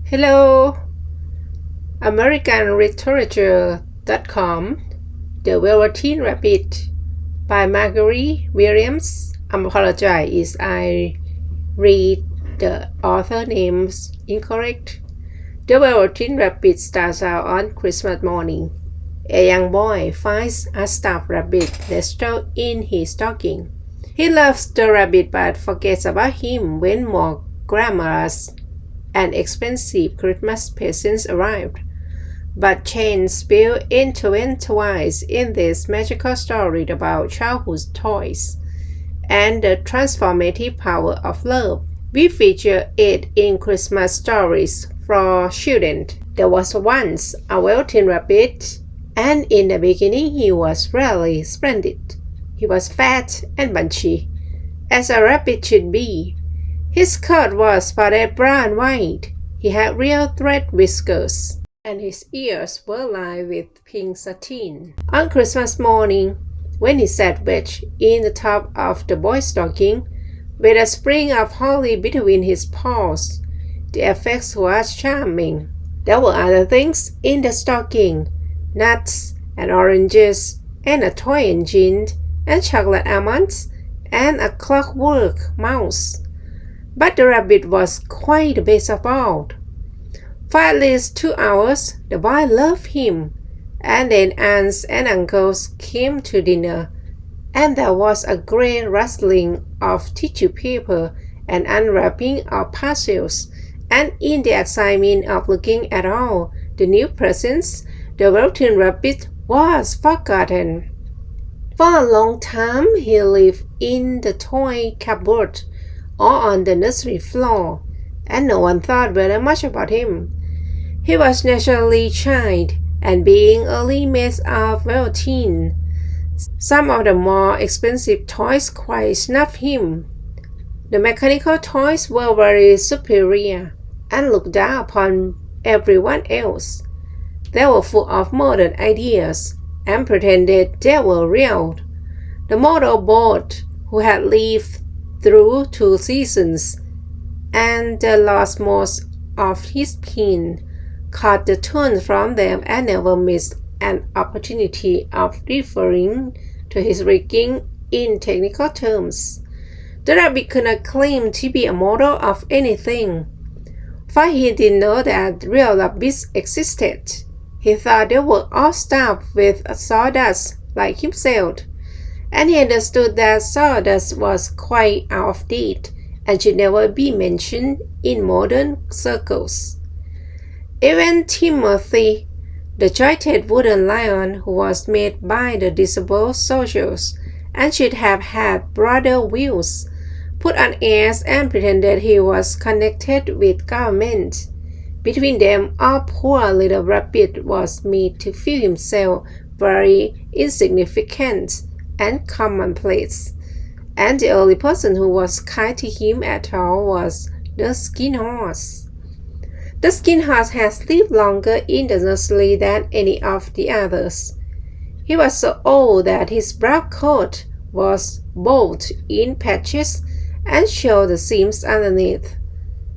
Hello, AmericanLiterature.com, The Velveteen Rabbit by Margery Williams. I apologize if I read the author names incorrect. The Velveteen Rabbit starts out on Christmas morning. A young boy finds a stuffed rabbit nestled in his stocking. He loves the rabbit but forgets about him when more glamorous and expensive Christmas presents arrived. But change will intervene twice in this magical story about childhood toys and the transformative power of love. We feature it in Christmas stories for children. There was once a Velveteen rabbit, and in the beginning he was really splendid. He was fat and bunchy, as a rabbit should be. His coat was spotted brown and white. He had real red whiskers, and his ears were lined with pink satin. On Christmas morning, when he sat wedged in the top of the boy's stocking, with a sprig of holly between his paws, the effect was charming. There were other things in the stocking: nuts and oranges, and a toy engine, and chocolate almonds, and a clockwork mouse. But the rabbit was quite the best of all. For at least 2 hours, the boy loved him, and then aunts and uncles came to dinner, and there was a great rustling of tissue paper and unwrapping of parcels, and in the excitement of looking at all the new presents, the Velveteen rabbit was forgotten. For a long time he lived in the toy cupboard or on the nursery floor, and no one thought very much about him. He was naturally shy, and being early made of velveteen, some of the more expensive toys quite snubbed him. The mechanical toys were very superior and looked down upon everyone else. They were full of modern ideas and pretended they were real. The model boat, who had lived through 2 seasons and lost most of his pin, caught the tone from them and never missed an opportunity of referring to his rigging in technical terms. The rabbit could not claim to be a model of anything, for he didn't know that real rabbits existed. He thought they were all stuffed with sawdust like himself, and he understood that sawdust was quite out of date and should never be mentioned in modern circles. Even Timothy, the jointed wooden lion who was made by the disabled soldiers and should have had broader wheels, put on airs and pretended he was connected with government. Between them, our poor little rabbit was made to feel himself very insignificant and commonplace, and the only person who was kind to him at all was the skin horse. The skin horse has lived longer in the nursery than any of the others. He was so old that his brown coat was bald in patches and showed the seams underneath,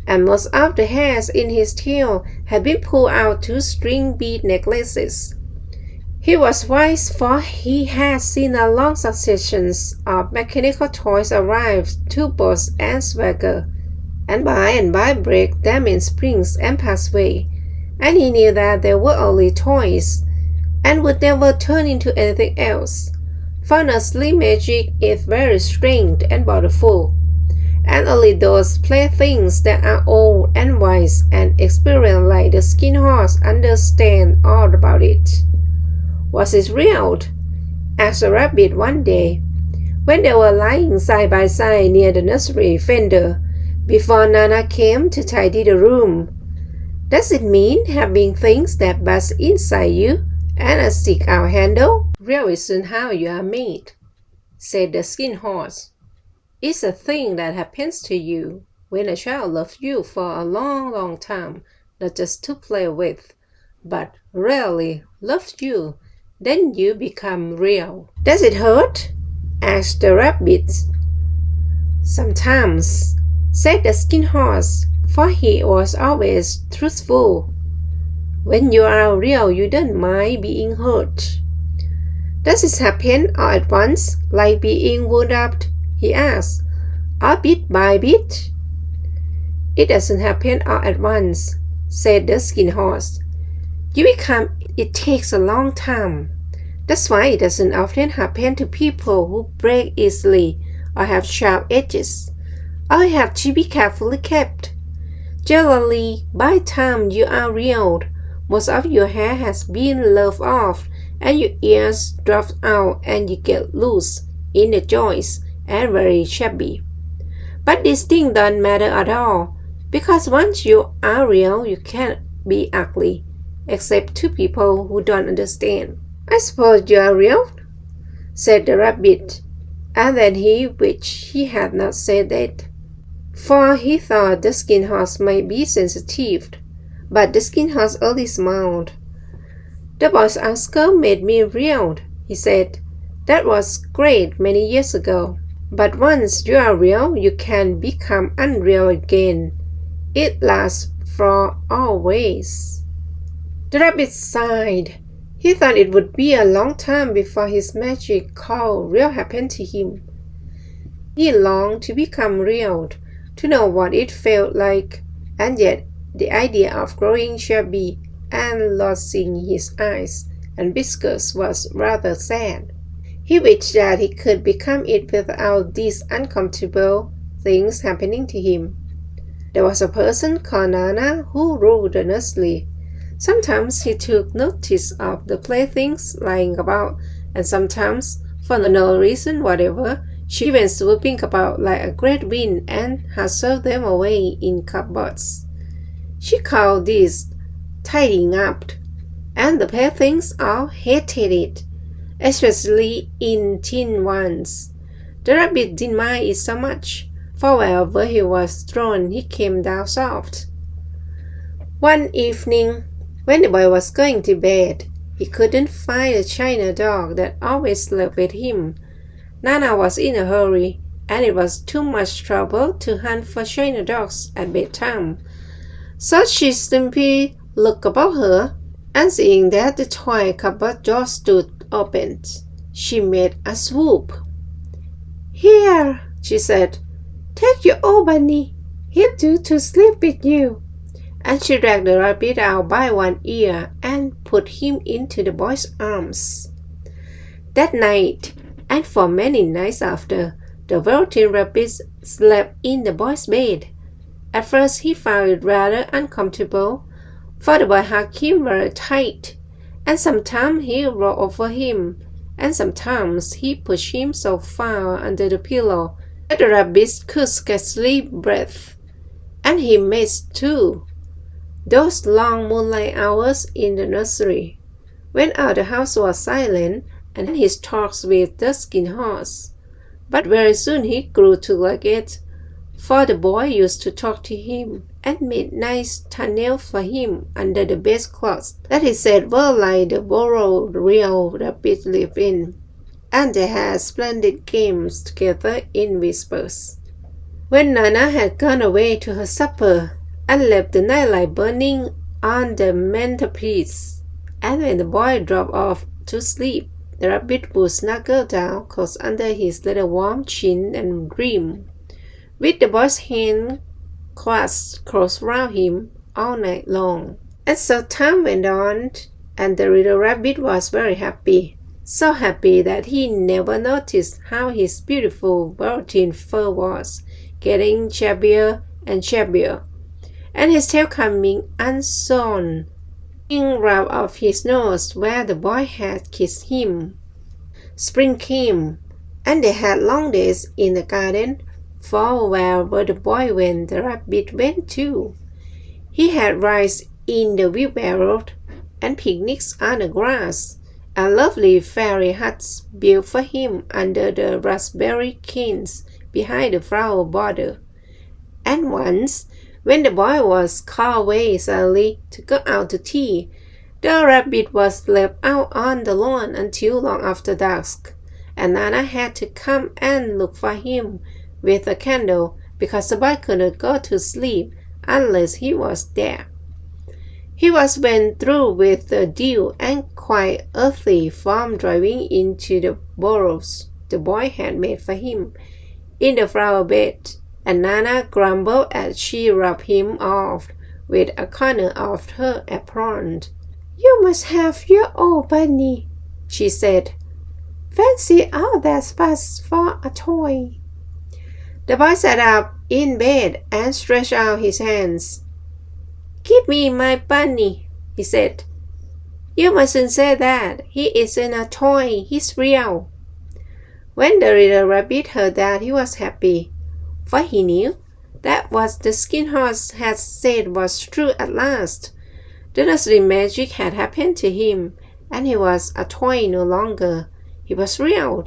and most of the hairs in his tail had been pulled out to string bead necklaces. He was wise, for he had seen a long succession of mechanical toys arrive to boast and swagger, and by break them in springs and pass away, and he knew that they were only toys, and would never turn into anything else. For nursery magic is very strange and beautiful, and only those playthings that are old and wise and experienced like the skin horse understand all about it. Was it real? Asked the rabbit one day, when they were lying side by side near the nursery fender, before Nana came to tidy the room. Does it mean having things that buzz inside you and a stick-out handle? Real isn't how you are made, said the skin horse. It's a thing that happens to you when a child loves you for a long, long time, not just to play with, but really loves you. Then you become real. Does it hurt? Asked the rabbit. Sometimes, said the skin horse, for he was always truthful. When you are real, you don't mind being hurt. Does it happen all at once, like being wound up? He asked, or bit by bit? It doesn't happen all at once, said the skin horse. It takes a long time. That's why it doesn't often happen to people who break easily or have sharp edges, or have to be carefully kept. Generally, by the time you are reeled, most of your hair has been lopped off and your ears drop out and you get loose in the joints and very shabby. But these things don't matter at all, because once you are real, you can't be ugly, except to people who don't understand. I suppose you are real, said the rabbit, and then he wished he had not said that, for he thought the skin horse might be sensitive. But the skin horse only smiled. The boy's uncle made me real, he said. That was great many years ago. But once you are real, you can become unreal again. It lasts for always. The rabbit sighed. He thought it would be a long time before his magic called real happened to him. He longed to become real, to know what it felt like, and yet the idea of growing shabby and losing his eyes and whiskers was rather sad. He wished that he could become it without these uncomfortable things happening to him. There was a person called Nana who ruled the nursery. Sometimes he took notice of the playthings lying about, and sometimes, for no reason whatever, she went swooping about like a great wind and hustled them away in cupboards. She called this tidying up, and the playthings all hated it, especially in tin ones. The rabbit didn't mind it so much, for wherever he was thrown, he came down soft. One evening, when the boy was going to bed, he couldn't find the china dog that always slept with him. Nana was in a hurry, and it was too much trouble to hunt for china dogs at bedtime. So she simply looked about her, and seeing that the toy cupboard door stood open, she made a swoop. "Here," she said, "take your old bunny. He'll do to sleep with you." And she dragged the rabbit out by one ear and put him into the boy's arms. That night, and for many nights after, the Velveteen rabbit slept in the boy's bed. At first he found it rather uncomfortable, for the boy hugged him very tight, and sometimes he rolled over him, and sometimes he pushed him so far under the pillow that the rabbit could scarcely breathe, and he missed too. Those long moonlight hours in the nursery, when all the house was silent, and his talks with the skin horse. But very soon he grew to like it, for the boy used to talk to him and made nice tunnels for him under the bedclothes that he said were like the burrow real rabbit lived in, and they had splendid games together in whispers. When Nana had gone away to her supper and left the nightlight burning on the mantelpiece, and when the boy dropped off to sleep, the rabbit would snuggle down close under his little warm chin and dream, with the boy's hand clasped close round him all night long. And so time went on, and the little rabbit was very happy, so happy that he never noticed how his beautiful velveteen fur was getting shabbier and shabbier, and his tail coming unsewn, right off his nose where the boy had kissed him. Spring came, and they had long days in the garden, for wherever the boy went, the rabbit went too. He had rides in the wheelbarrow, and picnics on the grass, and lovely fairy huts built for him under the raspberry canes behind the flower border. And once, when the boy was called away suddenly to go out to tea, the rabbit was left out on the lawn until long after dusk, and Nana had to come and look for him with a candle, because the boy couldn't go to sleep unless he was there. He was went through with the dew and quite earthy from driving into the burrows the boy had made for him in the flower bed, and Nana grumbled as she rubbed him off with a corner of her apron. "You must have your own bunny," she said. "Fancy all that fuss for a toy." The boy sat up in bed and stretched out his hands. "Give me my bunny," he said. "You mustn't say that. He isn't a toy. He's real." When the little rabbit heard that, he was happy, for he knew that what the Skin Horse had said was true at last. The nursery magic had happened to him, and he was a toy no longer. He was real.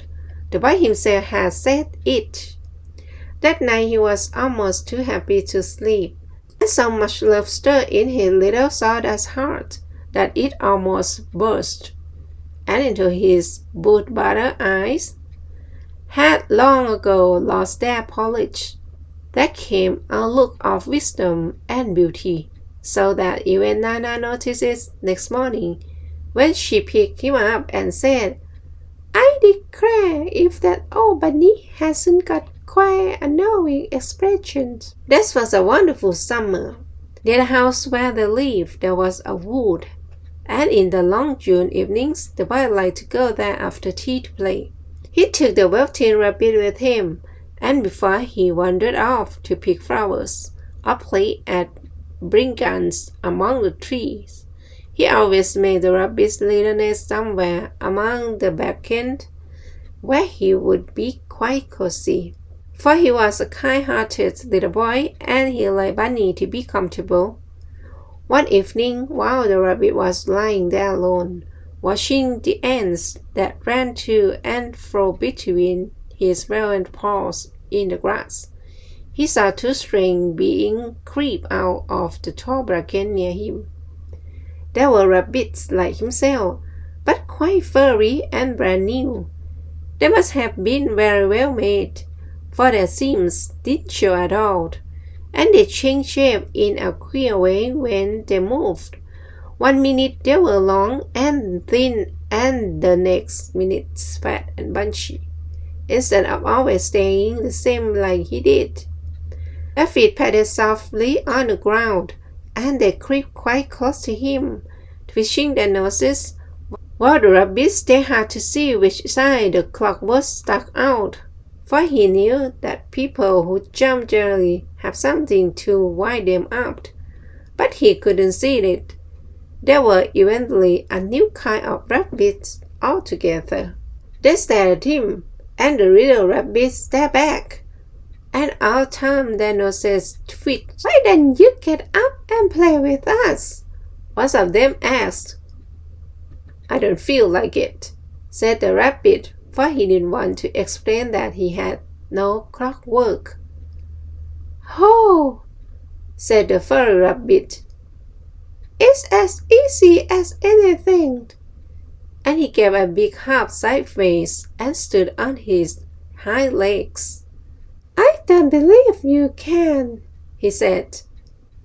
The boy himself had said it. That night he was almost too happy to sleep, and so much love stirred in his little sawdust heart that it almost burst, and into his butter eyes had long ago lost their polish. There came a look of wisdom and beauty, so that even Nana noticed it next morning when she picked him up and said, "I declare if that old bunny hasn't got quite a knowing expression." This was a wonderful summer. Near the house where they lived there was a wood, and in the long June evenings the boy liked to go there after tea to play. He took the Velveteen rabbit with him, and before he wandered off to pick flowers or play at brigands among the trees, he always made the rabbit's little nest somewhere among the bracken, where he would be quite cozy. For he was a kind-hearted little boy, and he liked Bunny to be comfortable. One evening, while the rabbit was lying there alone, watching the ants that ran to and fro between his velvet paws in the grass, he saw two strange beings creep out of the tall bracken near him. They were rabbits like himself, but quite furry and brand new. They must have been very well made, for their seams didn't show at all, and they changed shape in a queer way when they moved. One minute they were long and thin, and the next minute fat and bunchy, instead of always staying the same like he did. Their feet patted softly on the ground, and they crept quite close to him, twitching their noses, while the rabbit stayed hard to see which side the clock was stuck out, for he knew that people who jump generally have something to wind them up, but he couldn't see it. They were evidently a new kind of rabbits altogether. They stared at him, and the little rabbit stared back, and all the time their noses twitched. "Why don't you get up and play with us?" one of them asked. "I don't feel like it," said the rabbit, for he didn't want to explain that he had no clockwork. "Oh," said the furry rabbit, "it's as easy as anything." And he gave a big hop sideways and stood on his hind legs. "I don't believe you can," he said.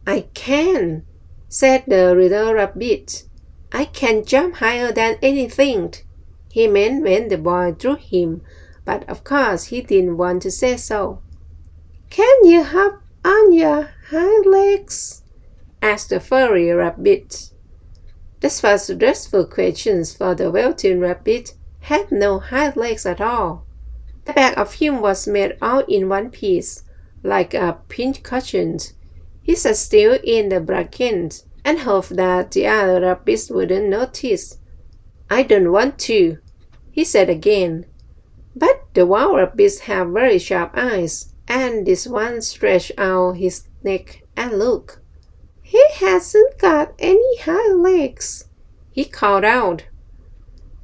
"I can," said the little rabbit. "I can jump higher than anything." He meant when the boy drew him, but of course he didn't want to say so. "Can you hop on your hind legs?" asked the furry rabbit. This was a dreadful question, for the Velveteen rabbit had no hind legs at all. The back of him was made all in one piece, like a pincushion. He sat still in the bracken and hoped that the other rabbits wouldn't notice. "I don't want to," he said again. But the wild rabbits have very sharp eyes, and this one stretched out his neck and looked. "He hasn't got any hind legs," he called out.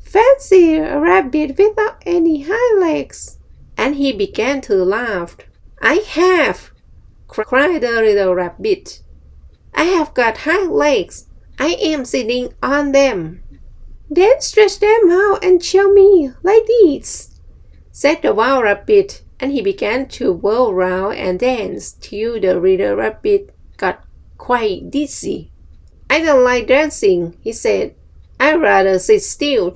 "Fancy a rabbit without any hind legs!" And he began to laugh. "I have!" cried the little rabbit. "I have got hind legs. I am sitting on them." "Then stretch them out and show me, like this," said the wild rabbit, and he began to whirl round and dance till the little rabbit got quite dizzy. "I don't like dancing," he said. "I'd rather sit still."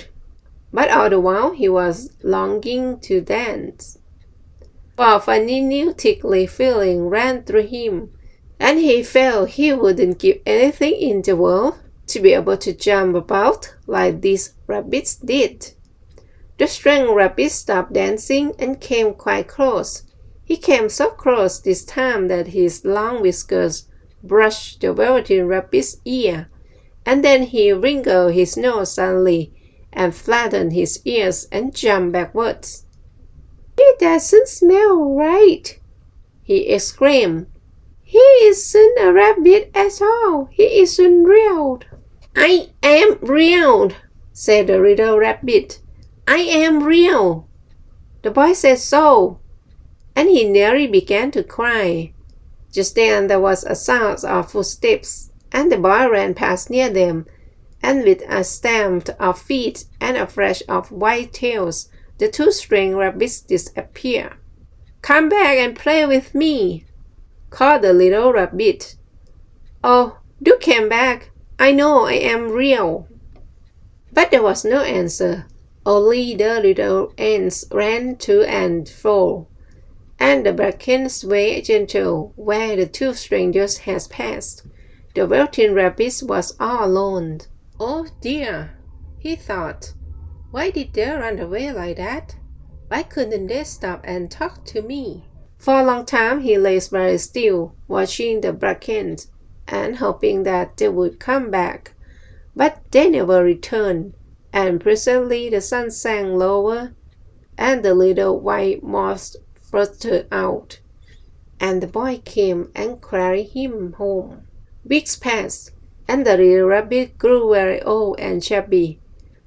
But all the while he was longing to dance. For a funny new tickly feeling ran through him, and he felt he wouldn't give anything in the world to be able to jump about like these rabbits did. The strange rabbit stopped dancing and came quite close. He came so close this time that his long whiskers brushed the Velveteen rabbit's ear, and then he wrinkled his nose suddenly and flattened his ears and jumped backwards. "He doesn't smell right," he exclaimed. "He isn't a rabbit at all. He isn't real." "I am real," said the little rabbit. "I am real." The boy said so, and he nearly began to cry. Just then there was a sound of footsteps, and the boy ran past near them, and with a stamp of feet and a flash of white tails, the two strange rabbits disappeared. "Come back and play with me," called the little rabbit. "Oh, do come back. I know I am real." But there was no answer. Only the little ants ran to and fro, and the bracken swayed gentle where the two strangers had passed. The Velveteen rabbit was all alone. "Oh dear," he thought. "Why did they run away like that? Why couldn't they stop and talk to me?" For a long time he lay very still, watching the brackens and hoping that they would come back. But they never returned, and presently the sun sank lower, and the little white moths fluttered out, and the boy came and carried him home. Weeks passed, and the little rabbit grew very old and shabby,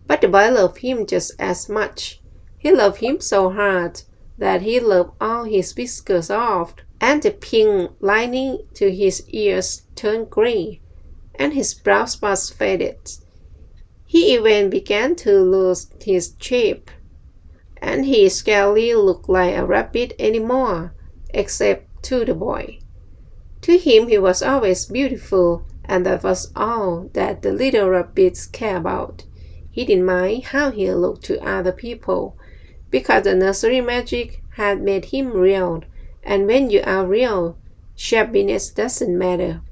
but the boy loved him just as much. He loved him so hard that he loved all his whiskers off, and the pink lining to his ears turned gray, and his brown spots faded. He even began to lose his shape, and he scarcely looked like a rabbit anymore, except to the boy. To him he was always beautiful, and that was all that the little rabbits cared about. He didn't mind how he looked to other people, because the nursery magic had made him real, and when you are real, shabbiness doesn't matter.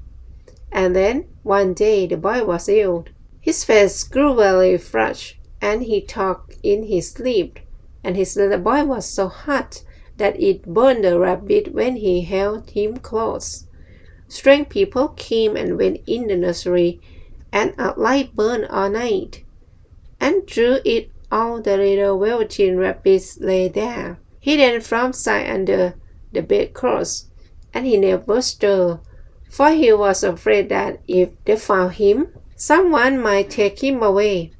And then, one day, the boy was ill. His face grew very flushed, and he talked in his sleep, and his little boy was so hot that it burned the rabbit when he held him close. Strange people came and went in the nursery, and a light burned all night. And through it all the little Velveteen rabbit lay there, hidden from sight under the bedclothes, and he never stirred, for he was afraid that if they found him, someone might take him away,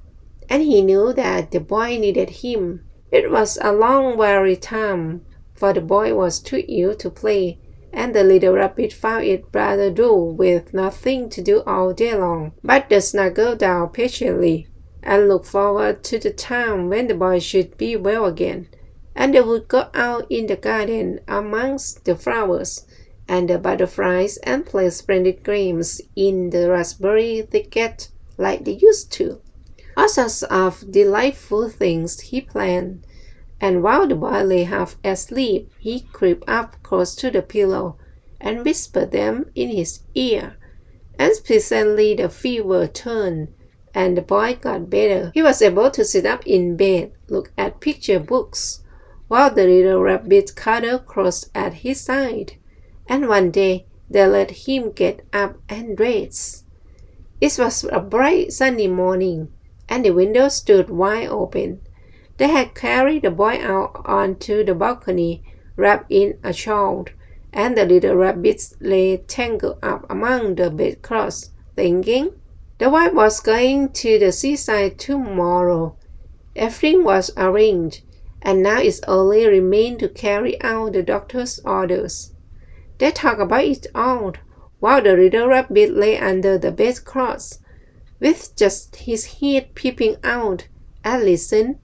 and he knew that the boy needed him. It was a long, weary time, for the boy was too ill to play, and the little rabbit found it rather dull with nothing to do all day long. But they snuggled down patiently, and looked forward to the time when the boy should be well again, and they would go out in the garden amongst the flowers and the butterflies and play splendid games in the raspberry thicket like they used to. All sorts of delightful things he planned, and while the boy lay half asleep, he crept up close to the pillow and whispered them in his ear, and presently the fever turned, and the boy got better. He was able to sit up in bed, look at picture books, while the little rabbit cuddled close at his side, and one day they let him get up and dress. It was a bright sunny morning, and the window stood wide open. They had carried the boy out onto the balcony, wrapped in a shawl, and the little rabbits lay tangled up among the bedclothes, thinking, "The wife was going to the seaside tomorrow." Everything was arranged, and now it only remained to carry out the doctor's orders. They talked about it all, while the little rabbit lay under the bedclothes, with just his head peeping out, and listened.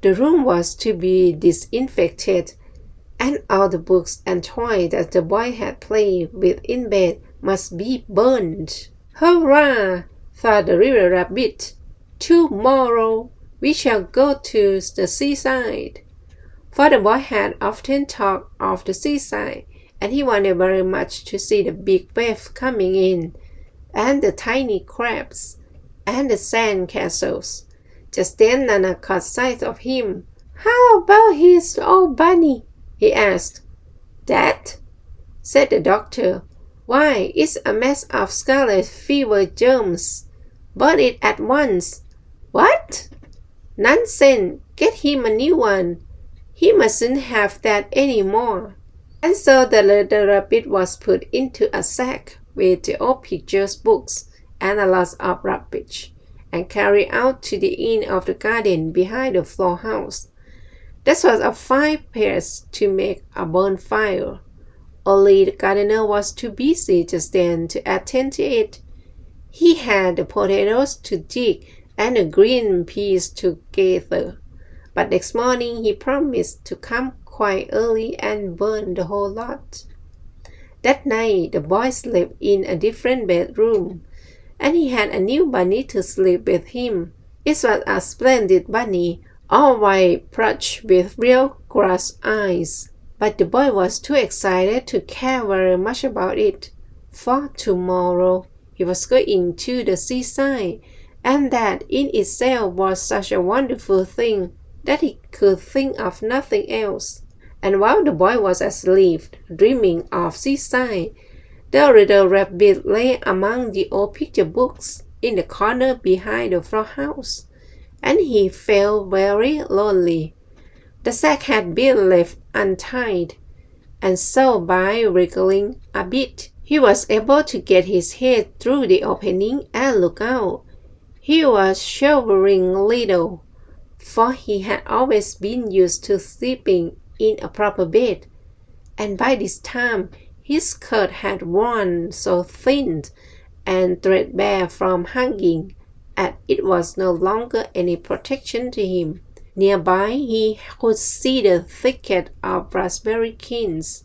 The room was to be disinfected, and all the books and toys that the boy had played with in bed must be burned. Hurrah! thought the little rabbit. Tomorrow we shall go to the seaside. For the boy had often talked of the seaside, and he wanted very much to see the big waves coming in, and the tiny crabs, and the sand castles. Just then Nana caught sight of him. How about his old bunny? He asked. That? Said the doctor. Why, it's a mess of scarlet fever germs. Burn it at once. What? Nonsense! Get him a new one. He mustn't have that any more. And so the little rabbit was put into a sack with the old pictures, books, and a lot of rubbish, and carried out to the end of the garden behind the flower house. That was a fine place to make a bonfire. Only the gardener was too busy just then to attend to it. He had the potatoes to dig and the green peas to gather. But next morning he promised to come quite early and burn the whole lot. That night the boy slept in a different bedroom, and he had a new bunny to sleep with him. It was a splendid bunny, all white, plush with real glass eyes. But the boy was too excited to care very much about it, for tomorrow he was going to the seaside, and that in itself was such a wonderful thing that he could think of nothing else. And while the boy was asleep, dreaming of seaside, the little rabbit lay among the old picture books in the corner behind the flower house, and he felt very lonely. The sack had been left untied, and so by wriggling a bit, he was able to get his head through the opening and look out. He was shivering a little, for he had always been used to sleeping in a proper bed, and by this time his coat had worn so thin and threadbare from hanging, and it was no longer any protection to him. Nearby he could see the thicket of raspberry canes,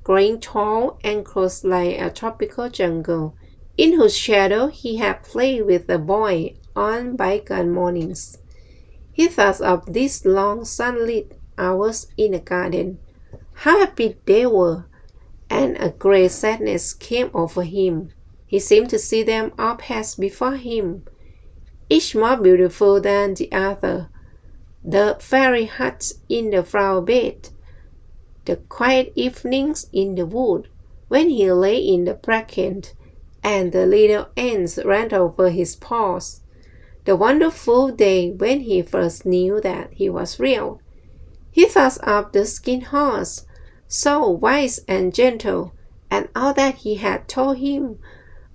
growing tall and close like a tropical jungle, in whose shadow he had played with the boy on bygone mornings. He thought of these long sunlit hours in the garden. How happy they were, and a great sadness came over him. He seemed to see them all pass before him, each more beautiful than the other. The fairy huts in the flower bed, the quiet evenings in the wood when he lay in the bracken, and the little ants ran over his paws. The wonderful day when he first knew that he was real. He thought of the skin horse, so wise and gentle, and all that he had told him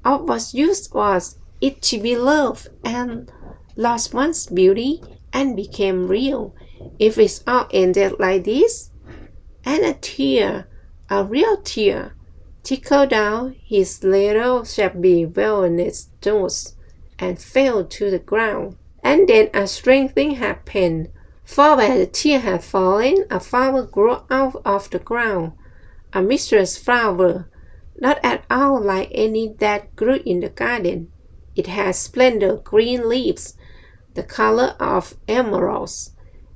of what use was it to be loved and lost one's beauty and became real, if it's all ended like this? And a tear, a real tear, trickled down his little shabby velvet nose and fell to the ground. And then a strange thing happened, for where the tear had fallen, a flower grew out of the ground, a mysterious flower, not at all like any that grew in the garden. It had splendid green leaves, the color of emeralds,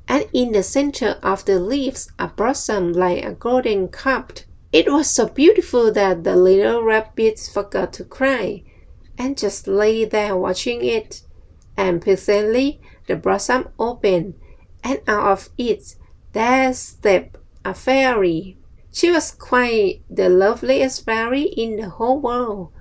and in the center of the leaves a blossom like a golden cup. It was so beautiful that the little rabbit forgot to cry, and just lay there watching it. And presently the blossom opened, and out of it there stepped a fairy. She was quite the loveliest fairy in the whole world.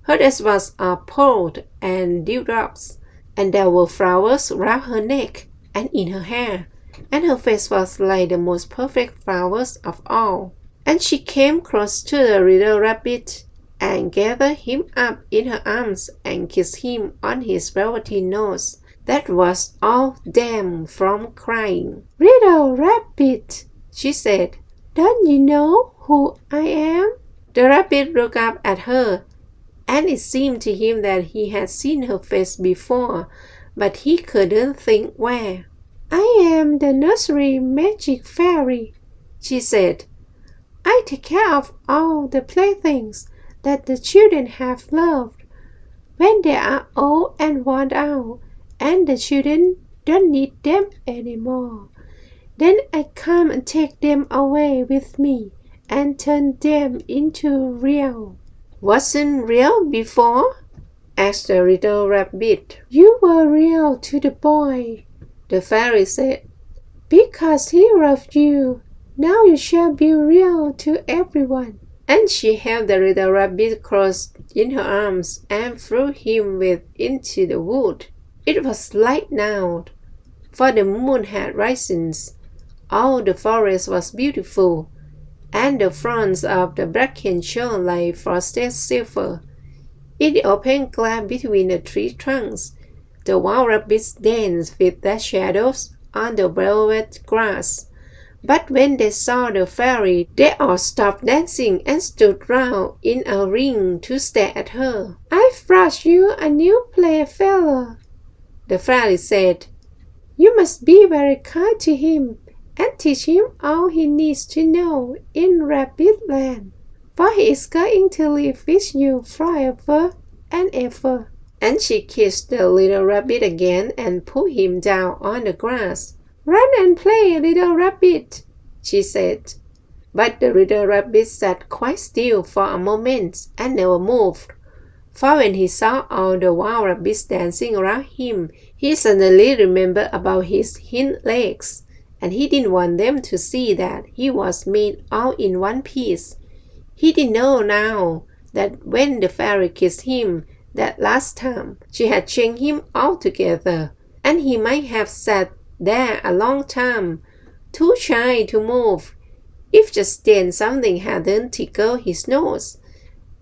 Her dress was of pearls and dewdrops, and there were flowers round her neck and in her hair, and her face was like the most perfect flowers of all. And she came close to the little rabbit, and gathered him up in her arms and kissed him on his velvety nose that was all damp from crying. "Little rabbit," she said, "don't you know who I am?" The rabbit looked up at her, and it seemed to him that he had seen her face before, but he couldn't think where. "I am the nursery magic fairy," she said. "I take care of all the playthings that the children have loved. When they are old and worn out, and the children don't need them anymore, then I come and take them away with me and turn them into real." "Wasn't real before?" asked the little rabbit. "You were real to the boy," the fairy said, "because he loved you. Now you shall be real to everyone." And she held the little rabbit close in her arms and threw him into the wood. It was light now, for the moon had risen. All the forest was beautiful, and the fronds of the bracken shone like frosted silver. In the open glare between the tree trunks, the wild rabbits danced with their shadows on the velvet grass. But when they saw the fairy, they all stopped dancing and stood round in a ring to stare at her. "I've brought you a new playfellow," the fairy said. "You must be very kind to him and teach him all he needs to know in Rabbit Land, for he is going to live with you forever and ever." And she kissed the little rabbit again and put him down on the grass. "Run and play, little rabbit," she said. But the little rabbit sat quite still for a moment and never moved. For when he saw all the wild rabbits dancing around him, he suddenly remembered about his hind legs, and he didn't want them to see that he was made all in one piece. He didn't know now that when the fairy kissed him that last time, she had changed him altogether, and he might have sat there a long time, too shy to move, if just then something hadn't tickled his nose.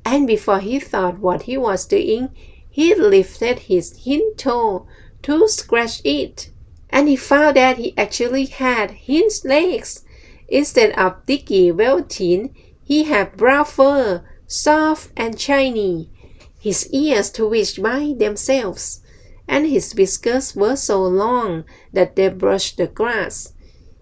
And before he thought what he was doing, he lifted his hind toe to scratch it, and he found that he actually had hind legs. Instead of dicky velveteen, he had brown fur, soft and shiny. His ears twitched by themselves, and his whiskers were so long that they brushed the grass.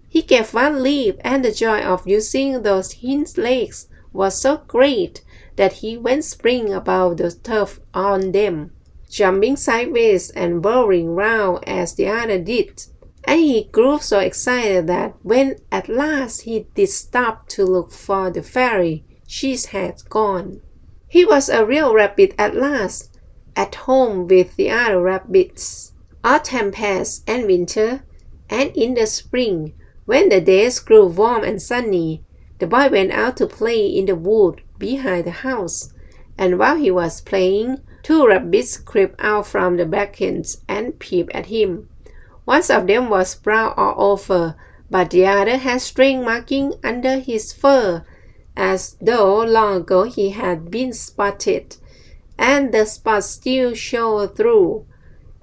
He gave one leap, and the joy of using those hind legs was so great that he went springing about the turf on them, jumping sideways and whirling round as the other did. And he grew so excited that when at last he did stop to look for the fairy, she had gone. He was a real rabbit at last, at home with the other rabbits. Autumn passed and winter, and in the spring, when the days grew warm and sunny, the boy went out to play in the wood behind the house, and while he was playing, two rabbits crept out from the brackens and peeped at him. One of them was brown all over, but the other had string marking under his fur, as though long ago he had been spotted, and the spots still showed through.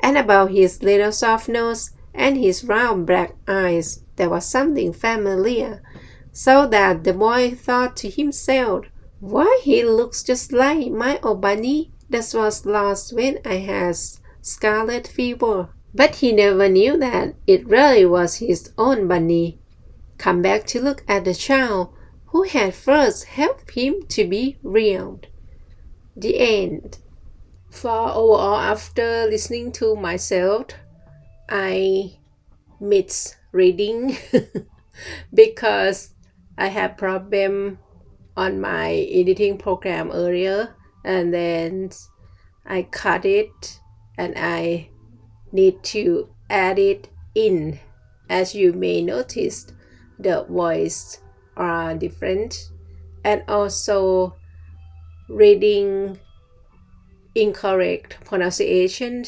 And about his little soft nose and his round black eyes there was something familiar, so that the boy thought to himself, "Why, he looks just like my old bunny that was lost when I had scarlet fever." But he never knew that it really was his own bunny, come back to look at the child who had first helped him to be real. The end. For overall, after listening to myself, I miss reading because I had problem on my editing program earlier, and then I cut it and I need to add it in. As you may notice, the voice are different, and also reading incorrect pronunciation.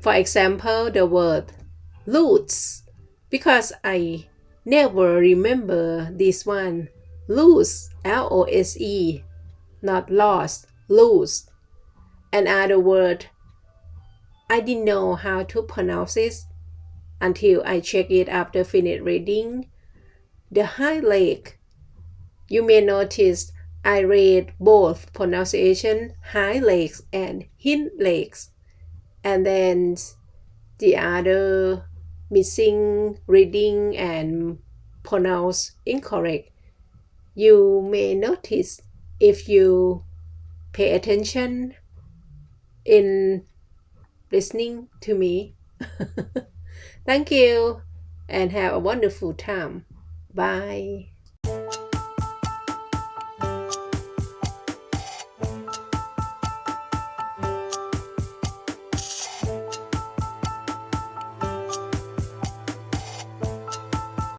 For example, the word lose, because I never remember this one. Lose, L-O-S-E, not lost, lose. Another word, I didn't know how to pronounce it until I checked it after finished reading. The hind leg. You may notice I read both pronunciation, hind legs and hind legs. And then the other missing reading and pronounce incorrect. You may notice if you pay attention in listening to me. Thank you and have a wonderful time. Bye.